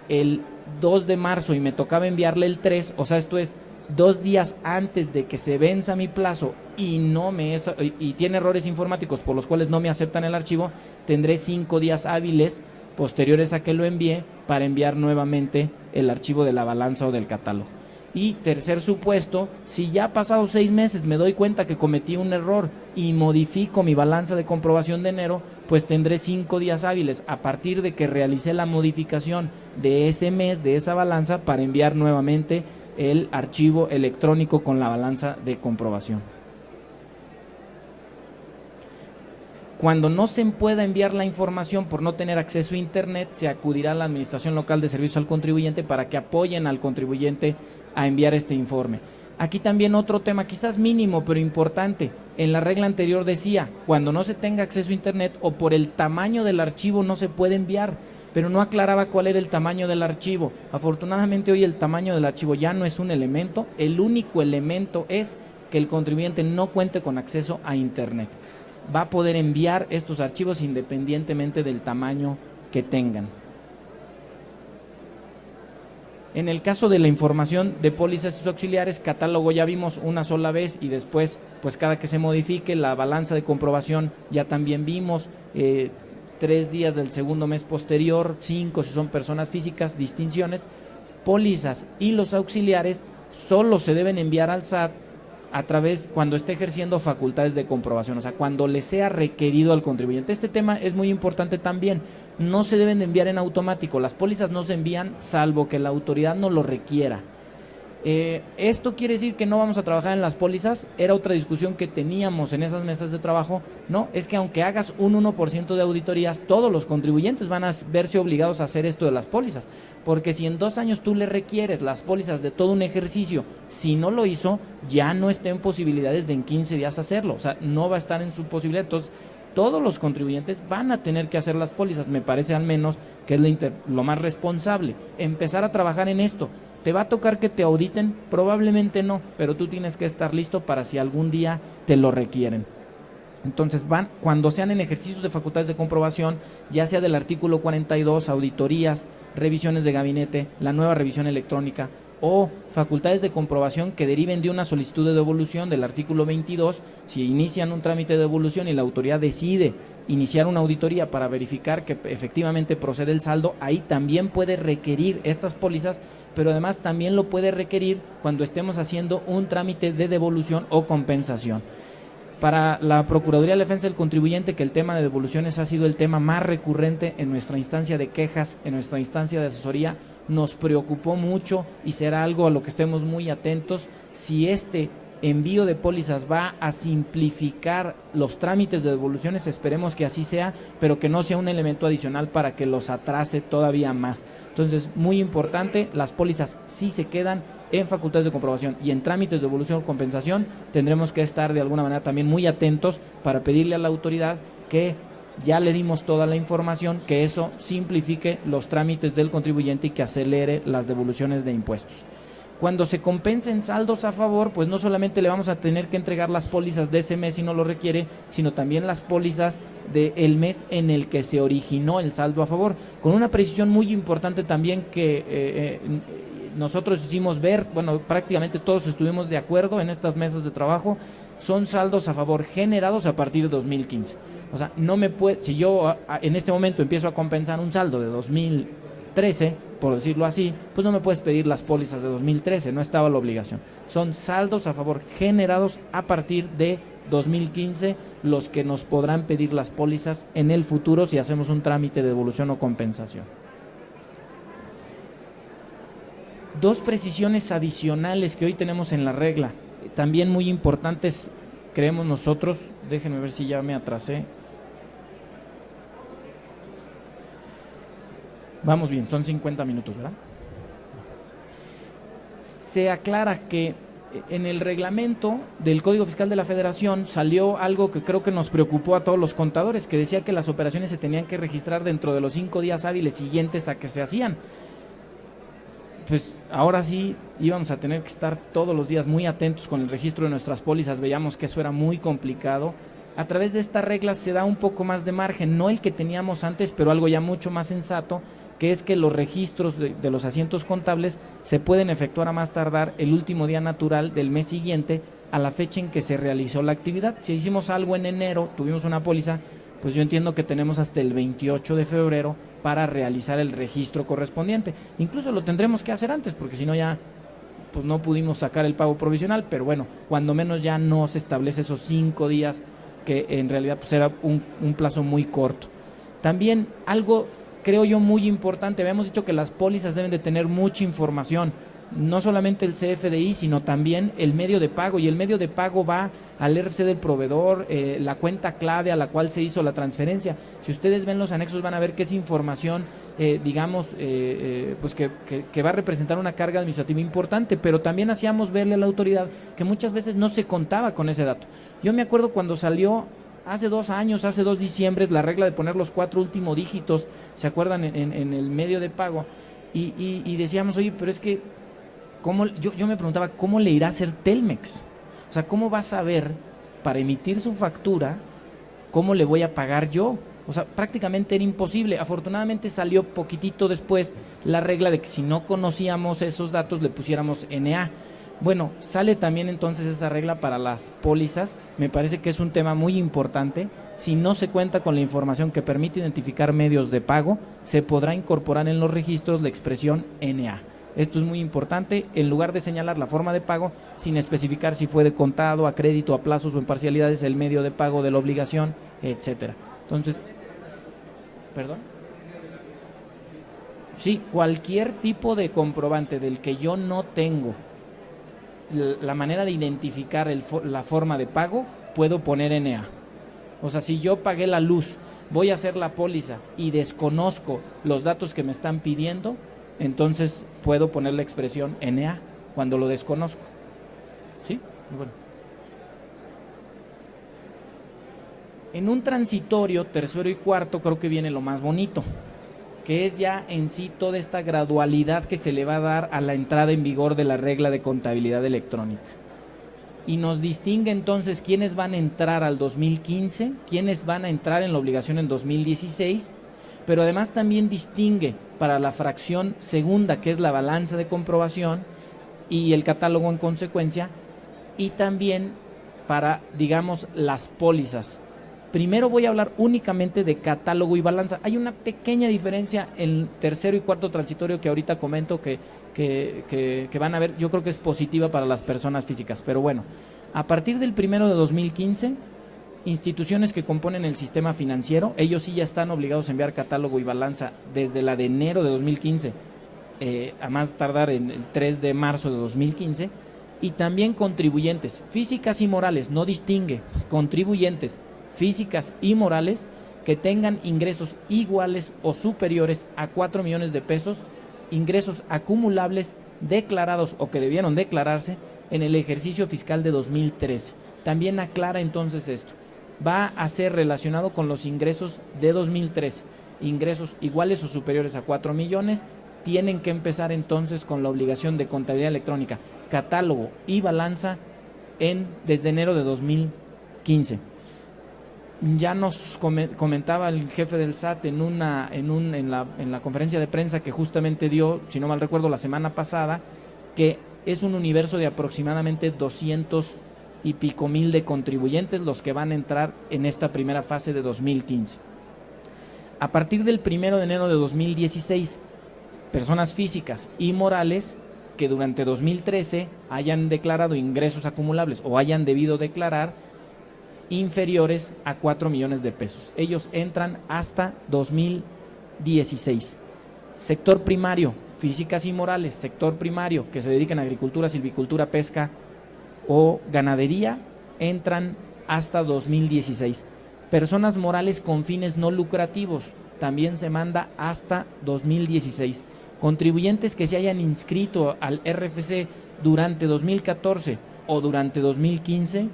el 2 de marzo y me tocaba enviarle el 3, o sea, esto es 2 días antes de que se venza mi plazo y tiene errores informáticos por los cuales no me aceptan el archivo, tendré 5 días hábiles posteriores a que lo envíe para enviar nuevamente el archivo de la balanza o del catálogo. Y tercer supuesto, si ya pasados 6 meses me doy cuenta que cometí un error y modifico mi balanza de comprobación de enero, pues tendré 5 días hábiles a partir de que realicé la modificación de ese mes, de esa balanza, para enviar nuevamente el archivo electrónico con la balanza de comprobación. Cuando no se pueda enviar la información por no tener acceso a internet, se acudirá a la Administración Local de Servicios al Contribuyente para que apoyen al contribuyente a enviar este informe. Aquí también otro tema, quizás mínimo pero importante. En la regla anterior decía, cuando no se tenga acceso a internet o por el tamaño del archivo no se puede enviar, pero no aclaraba cuál era el tamaño del archivo. Afortunadamente hoy el tamaño del archivo ya no es un elemento, el único elemento es que el contribuyente no cuente con acceso a internet. Va a poder enviar estos archivos independientemente del tamaño que tengan. En el caso de la información de pólizas y sus auxiliares, catálogo ya vimos una sola vez y después, pues cada que se modifique, la balanza de comprobación ya también vimos, 3 días del segundo mes posterior, 5 si son personas físicas, distinciones. Pólizas y los auxiliares solo se deben enviar al SAT a través cuando esté ejerciendo facultades de comprobación, o sea, cuando le sea requerido al contribuyente. Este tema es muy importante también, no se deben de enviar en automático, las pólizas no se envían salvo que la autoridad no lo requiera. Esto quiere decir que no vamos a trabajar en las pólizas, era otra discusión que teníamos en esas mesas de trabajo. No, es que aunque hagas un 1% de auditorías, todos los contribuyentes van a verse obligados a hacer esto de las pólizas, porque si en 2 años tú le requieres las pólizas de todo un ejercicio, si no lo hizo, ya no está en posibilidades de en 15 días hacerlo, o sea, no va a estar en su posibilidad. Entonces, todos los contribuyentes van a tener que hacer las pólizas, me parece al menos que es lo más responsable, empezar a trabajar en esto. ¿Te va a tocar que te auditen? Probablemente no, pero tú tienes que estar listo para si algún día te lo requieren. Entonces cuando sean en ejercicios de facultades de comprobación, ya sea del artículo 42, auditorías, revisiones de gabinete, la nueva revisión electrónica o facultades de comprobación que deriven de una solicitud de devolución del artículo 22, si inician un trámite de devolución y la autoridad decide iniciar una auditoría para verificar que efectivamente procede el saldo, ahí también puede requerir estas pólizas, pero además también lo puede requerir cuando estemos haciendo un trámite de devolución o compensación. Para la Procuraduría de Defensa del Contribuyente, que el tema de devoluciones ha sido el tema más recurrente en nuestra instancia de quejas, en nuestra instancia de asesoría, nos preocupó mucho y será algo a lo que estemos muy atentos. Si este envío de pólizas va a simplificar los trámites de devoluciones, esperemos que así sea, pero que no sea un elemento adicional para que los atrase todavía más. Entonces, muy importante, las pólizas sí se quedan en facultades de comprobación y en trámites de devolución o compensación. Tendremos que estar de alguna manera también muy atentos para pedirle a la autoridad que ya le dimos toda la información, que eso simplifique los trámites del contribuyente y que acelere las devoluciones de impuestos. Cuando se compensen saldos a favor, pues no solamente le vamos a tener que entregar las pólizas de ese mes si no lo requiere, sino también las pólizas del mes en el que se originó el saldo a favor, con una precisión muy importante también que nosotros hicimos ver, bueno, prácticamente todos estuvimos de acuerdo en estas mesas de trabajo. son saldos a favor generados a partir de 2015. O sea, no me puede, si yo en este momento empiezo a compensar un saldo de 2013, por decirlo así, pues no me puedes pedir las pólizas de 2013, no estaba la obligación. Son saldos a favor generados a partir de 2015 los que nos podrán pedir las pólizas en el futuro si hacemos un trámite de devolución o compensación. Dos precisiones adicionales que hoy tenemos en la regla, también muy importantes, creemos nosotros. Déjenme ver si ya me atrasé. Vamos bien, son 50 minutos, ¿verdad? Se aclara que en el reglamento del Código Fiscal de la Federación salió algo que creo que nos preocupó a todos los contadores, que decía que las operaciones se tenían que registrar dentro de los 5 días hábiles siguientes a que se hacían. Pues ahora sí íbamos a tener que estar todos los días muy atentos con el registro de nuestras pólizas. Veíamos que eso era muy complicado. A través de estas reglas se da un poco más de margen, no el que teníamos antes, pero algo ya mucho más sensato, que es que los registros de los asientos contables se pueden efectuar a más tardar el último día natural del mes siguiente a la fecha en que se realizó la actividad. Si hicimos algo en enero, tuvimos una póliza, pues yo entiendo que tenemos hasta el 28 de febrero para realizar el registro correspondiente. Incluso lo tendremos que hacer antes, porque si no ya pues no pudimos sacar el pago provisional, pero bueno, cuando menos ya no se establece esos 5 días, que en realidad pues era un plazo muy corto. También algo, creo yo, muy importante, habíamos dicho que las pólizas deben de tener mucha información, no solamente el CFDI, sino también el medio de pago, y el medio de pago va al RFC del proveedor, la cuenta clave a la cual se hizo la transferencia. Si ustedes ven los anexos van a ver que es información, pues que va a representar una carga administrativa importante, pero también hacíamos verle a la autoridad que muchas veces no se contaba con ese dato. Yo me acuerdo cuando salió hace 2 años, hace 2 diciembres, la regla de poner los 4 últimos dígitos, ¿se acuerdan? En el medio de pago, y decíamos, oye, pero es que yo me preguntaba, ¿cómo le irá a hacer Telmex? O sea, ¿cómo va a saber para emitir su factura cómo le voy a pagar yo? O sea, prácticamente era imposible. Afortunadamente salió poquitito después la regla de que si no conocíamos esos datos le pusiéramos NA. Bueno, sale también entonces esa regla para las pólizas. Me parece que es un tema muy importante. Si no se cuenta con la información que permite identificar medios de pago, se podrá incorporar en los registros la expresión NA. Esto es muy importante, en lugar de señalar la forma de pago, sin especificar si fue de contado, a crédito, a plazos o en parcialidades, el medio de pago de la obligación, etcétera. Entonces, ¿perdón? Sí, cualquier tipo de comprobante del que yo no tengo la manera de identificar la forma de pago, puedo poner NA. O sea, si yo pagué la luz, voy a hacer la póliza y desconozco los datos que me están pidiendo, entonces puedo poner la expresión NA cuando lo desconozco. ¿Sí? Bueno. En un transitorio, tercero y cuarto, creo que viene lo más bonito, que es ya en sí toda esta gradualidad que se le va a dar a la entrada en vigor de la regla de contabilidad electrónica. Y nos distingue entonces quiénes van a entrar al 2015, quiénes van a entrar en la obligación en 2016, pero además también distingue para la fracción segunda, que es la balanza de comprobación y el catálogo en consecuencia, y también para, digamos, las pólizas. Primero voy a hablar únicamente de catálogo y balanza. Hay una pequeña diferencia en tercero y cuarto transitorio que ahorita comento que van a ver, yo creo que es positiva para las personas físicas, pero bueno, a partir del 1 de 2015, instituciones que componen el sistema financiero, ellos sí ya están obligados a enviar catálogo y balanza desde la de enero de 2015, a más tardar en el 3 de marzo de 2015, y también contribuyentes, físicas y morales, no distingue, contribuyentes, físicas y morales, que tengan ingresos iguales o superiores a 4 millones de pesos, ingresos acumulables declarados o que debieron declararse en el ejercicio fiscal de 2013. También aclara entonces esto. Va a ser relacionado con los ingresos de 2013. Ingresos iguales o superiores a 4 millones tienen que empezar entonces con la obligación de contabilidad electrónica, catálogo y balanza desde enero de 2015. Ya nos comentaba el jefe del SAT en la conferencia de prensa que justamente dio, si no mal recuerdo, la semana pasada, que es un universo de aproximadamente 200 y pico mil de contribuyentes los que van a entrar en esta primera fase de 2015. A partir del 1 de enero de 2016, personas físicas y morales que durante 2013 hayan declarado ingresos acumulables o hayan debido declarar inferiores a 4 millones de pesos. Ellos entran hasta 2016. Sector primario, físicas y morales, sector primario que se dedican a agricultura, silvicultura, pesca o ganadería, entran hasta 2016. Personas morales con fines no lucrativos, también se manda hasta 2016. Contribuyentes que se hayan inscrito al RFC durante 2014 o durante 2015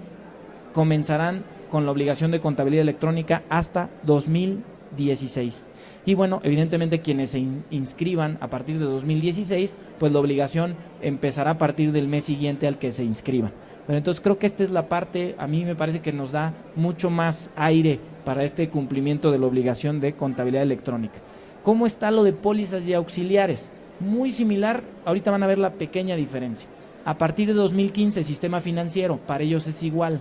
comenzarán con la obligación de contabilidad electrónica hasta 2016. Y bueno, evidentemente quienes se inscriban a partir de 2016, pues la obligación empezará a partir del mes siguiente al que se inscriban. Pero entonces creo que esta es la parte, a mí me parece que nos da mucho más aire para este cumplimiento de la obligación de contabilidad electrónica. ¿Cómo está lo de pólizas y auxiliares? Muy similar, ahorita van a ver la pequeña diferencia. A partir de 2015, sistema financiero, para ellos es igual.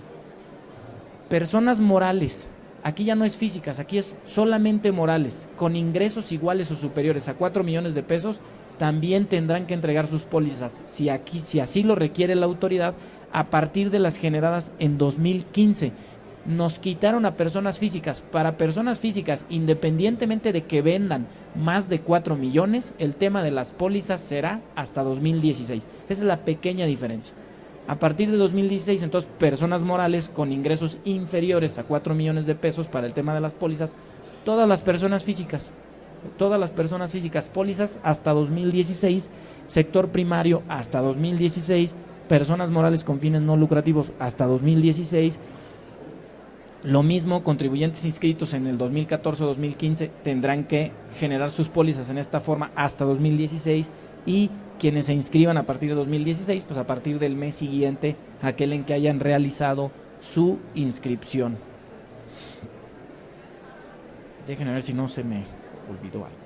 Personas morales, aquí ya no es físicas, aquí es solamente morales, con ingresos iguales o superiores a 4 millones de pesos, también tendrán que entregar sus pólizas, si así lo requiere la autoridad, a partir de las generadas en 2015. Nos quitaron a personas físicas. Para personas físicas, independientemente de que vendan más de 4 millones, el tema de las pólizas será hasta 2016. Esa es la pequeña diferencia. A partir de 2016, entonces, personas morales con ingresos inferiores a 4 millones de pesos para el tema de las pólizas, todas las personas físicas, pólizas hasta 2016, sector primario hasta 2016, personas morales con fines no lucrativos hasta 2016. Lo mismo, contribuyentes inscritos en el 2014 o 2015 tendrán que generar sus pólizas en esta forma hasta 2016, y quienes se inscriban a partir de 2016, pues a partir del mes siguiente, aquel en que hayan realizado su inscripción. Déjenme ver si no se me olvidó algo.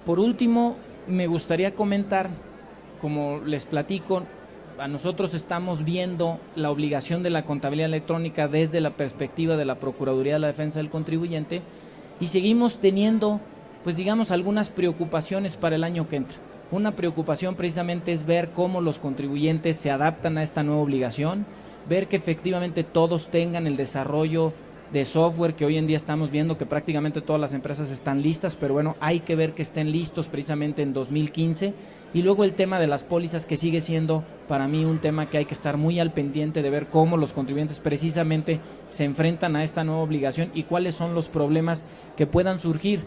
Por último, me gustaría comentar, como les platico, a nosotros estamos viendo la obligación de la contabilidad electrónica desde la perspectiva de la Procuraduría de la Defensa del Contribuyente, y seguimos teniendo, pues digamos, algunas preocupaciones para el año que entra. Una preocupación precisamente es ver cómo los contribuyentes se adaptan a esta nueva obligación, ver que efectivamente todos tengan el desarrollo de software que hoy en día estamos viendo que prácticamente todas las empresas están listas, pero bueno, hay que ver que estén listos precisamente en 2015. Y luego el tema de las pólizas, que sigue siendo para mí un tema que hay que estar muy al pendiente de ver cómo los contribuyentes precisamente se enfrentan a esta nueva obligación y cuáles son los problemas que puedan surgir.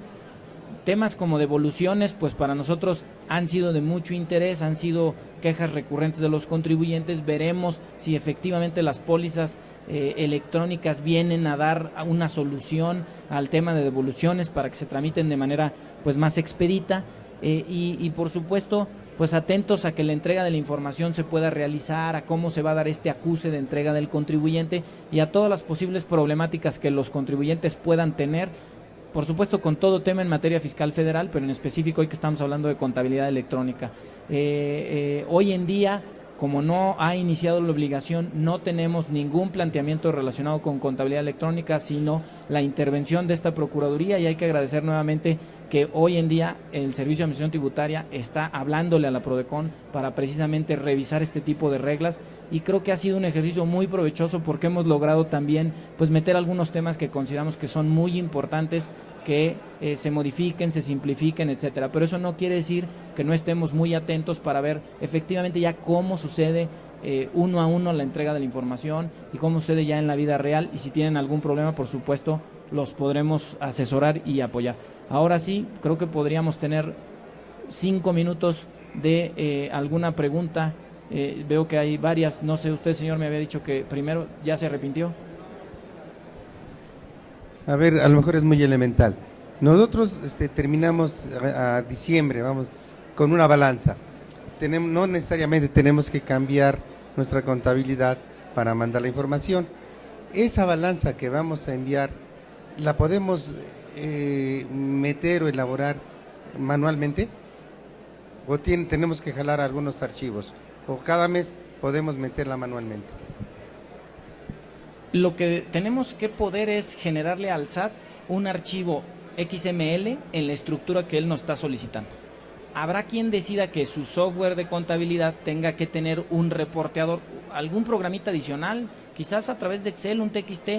Temas como devoluciones, pues para nosotros han sido de mucho interés, han sido quejas recurrentes de los contribuyentes. Veremos si efectivamente las pólizas electrónicas vienen a dar una solución al tema de devoluciones para que se tramiten de manera pues más expedita, y por supuesto pues atentos a que la entrega de la información se pueda realizar, a cómo se va a dar este acuse de entrega del contribuyente y a todas las posibles problemáticas que los contribuyentes puedan tener, por supuesto con todo tema en materia fiscal federal, pero en específico hoy que estamos hablando de contabilidad electrónica. Hoy en día, como no ha iniciado la obligación, no tenemos ningún planteamiento relacionado con contabilidad electrónica, sino la intervención de esta Procuraduría, y hay que agradecer nuevamente que hoy en día el Servicio de Administración Tributaria está hablándole a la Prodecon para precisamente revisar este tipo de reglas, y creo que ha sido un ejercicio muy provechoso porque hemos logrado también pues meter algunos temas que consideramos que son muy importantes, que se modifiquen, se simplifiquen, etcétera. Pero eso no quiere decir que no estemos muy atentos para ver efectivamente ya cómo sucede uno a uno la entrega de la información y cómo sucede ya en la vida real, y si tienen algún problema, por supuesto, los podremos asesorar y apoyar. Ahora sí, creo que podríamos tener 5 minutos de alguna pregunta. Veo que hay varias, no sé, usted, señor, me había dicho que primero ya se arrepintió. A ver, a lo mejor es muy elemental. Nosotros terminamos a diciembre, vamos, con una balanza. No necesariamente tenemos que cambiar nuestra contabilidad para mandar la información. Esa balanza que vamos a enviar, ¿la podemos meter o elaborar manualmente? ¿O tenemos que jalar algunos archivos? ¿O cada mes podemos meterla manualmente? Lo que tenemos que poder es generarle al SAT un archivo XML en la estructura que él nos está solicitando. Habrá quien decida que su software de contabilidad tenga que tener un reporteador, algún programita adicional, quizás a través de Excel, un TXT.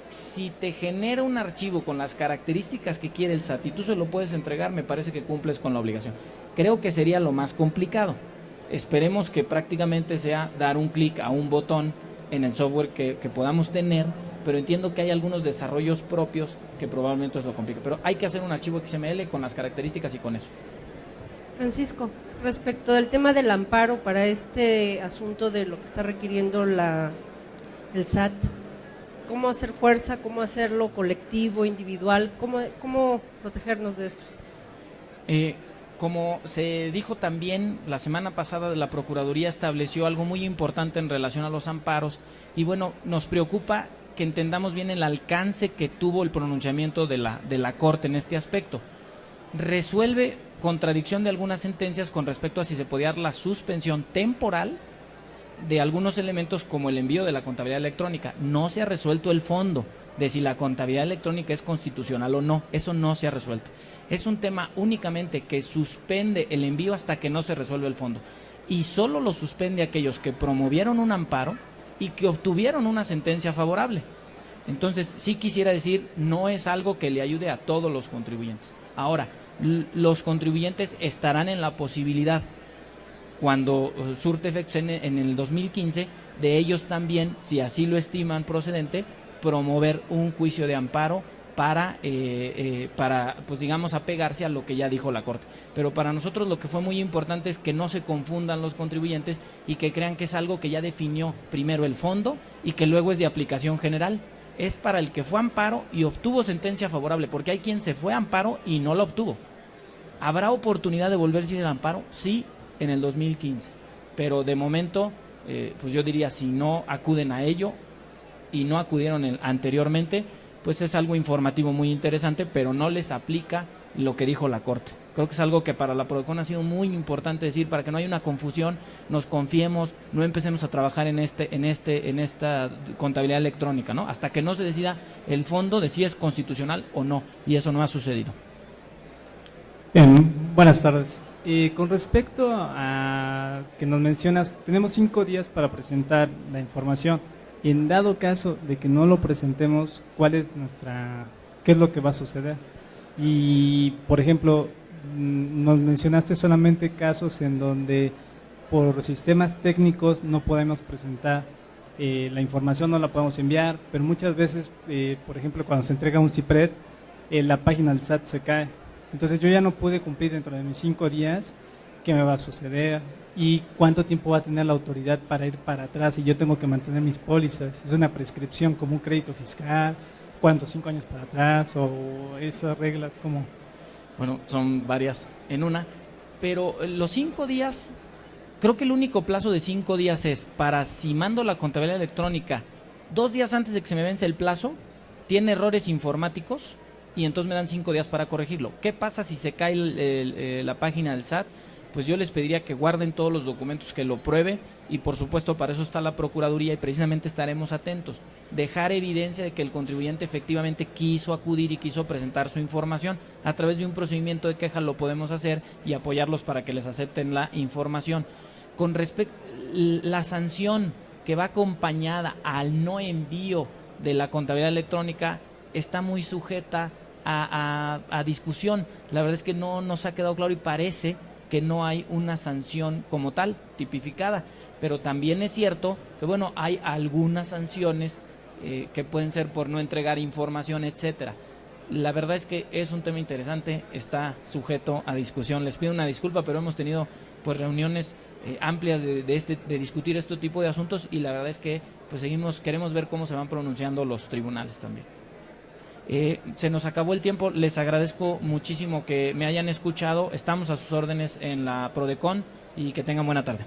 Si te genera un archivo con las características que quiere el SAT y tú se lo puedes entregar, me parece que cumples con la obligación. Creo que sería lo más complicado. Esperemos que prácticamente sea dar un clic a un botón en el software que podamos tener, pero entiendo que hay algunos desarrollos propios que probablemente os lo complique, pero hay que hacer un archivo XML con las características y con eso. Francisco, respecto del tema del amparo para este asunto de lo que está requiriendo el SAT, ¿cómo hacer fuerza? ¿Cómo hacerlo colectivo, individual? ¿Cómo protegernos de esto? Como se dijo también la semana pasada, la Procuraduría estableció algo muy importante en relación a los amparos y bueno, nos preocupa que entendamos bien el alcance que tuvo el pronunciamiento de la Corte en este aspecto. Resuelve contradicción de algunas sentencias con respecto a si se podía dar la suspensión temporal de algunos elementos como el envío de la contabilidad electrónica. No se ha resuelto el fondo de si la contabilidad electrónica es constitucional o no, eso no se ha resuelto. Es un tema únicamente que suspende el envío hasta que no se resuelve el fondo. Y solo lo suspende aquellos que promovieron un amparo y que obtuvieron una sentencia favorable. Entonces, sí quisiera decir, no es algo que le ayude a todos los contribuyentes. Ahora, los contribuyentes estarán en la posibilidad, cuando surte efectos en el 2015, de ellos también, si así lo estiman procedente, promover un juicio de amparo para pues digamos, apegarse a lo que ya dijo la Corte. Pero para nosotros lo que fue muy importante es que no se confundan los contribuyentes y que crean que es algo que ya definió primero el fondo y que luego es de aplicación general. Es para el que fue a amparo y obtuvo sentencia favorable, porque hay quien se fue a amparo y no la obtuvo. ¿Habrá oportunidad de volverse del amparo? Sí, en el 2015. Pero de momento, pues yo diría, si no acuden a ello y no acudieron anteriormente, pues es algo informativo muy interesante, pero no les aplica lo que dijo la Corte. Creo que es algo que para la Prodecon ha sido muy importante decir, para que no haya una confusión, nos confiemos, no empecemos a trabajar en esta contabilidad electrónica, ¿no? Hasta que no se decida el fondo de si es constitucional o no, y eso no ha sucedido. Bien, buenas tardes. Con respecto a que nos mencionas, tenemos 5 días para presentar la información. En dado caso de que no lo presentemos, ¿qué es lo que va a suceder? Y, por ejemplo, nos mencionaste solamente casos en donde por sistemas técnicos no podemos presentar la información, no la podemos enviar, pero muchas veces, por ejemplo, cuando se entrega un CIPRED, la página del SAT se cae. Entonces yo ya no pude cumplir dentro de mis 5 días. ¿Qué me va a suceder? ¿Y cuánto tiempo va a tener la autoridad para ir para atrás? Y yo tengo que mantener mis pólizas. ¿Es una prescripción como un crédito fiscal? ¿Cuántos? 5 años para atrás? ¿O esas reglas como? Bueno, son varias en una, pero los 5 días, creo que el único plazo de 5 días es para si mando la contabilidad electrónica 2 días antes de que se me vence el plazo, tiene errores informáticos y entonces me dan 5 días para corregirlo. ¿Qué pasa si se cae la página del SAT? Pues yo les pediría que guarden todos los documentos, que lo pruebe, y por supuesto para eso está la Procuraduría y precisamente estaremos atentos. Dejar evidencia de que el contribuyente efectivamente quiso acudir y quiso presentar su información. A través de un procedimiento de queja lo podemos hacer y apoyarlos para que les acepten la información. Con respecto la sanción que va acompañada al no envío de la contabilidad electrónica está muy sujeta a discusión. La verdad es que no nos ha quedado claro y parece que no hay una sanción como tal tipificada, pero también es cierto que bueno, hay algunas sanciones que pueden ser por no entregar información, etcétera. La verdad es que es un tema interesante, está sujeto a discusión. Les pido una disculpa, pero hemos tenido pues reuniones amplias de discutir este tipo de asuntos y la verdad es que pues queremos ver cómo se van pronunciando los tribunales también. Se nos acabó el tiempo, les agradezco muchísimo que me hayan escuchado, estamos a sus órdenes en la Prodecon y que tengan buena tarde.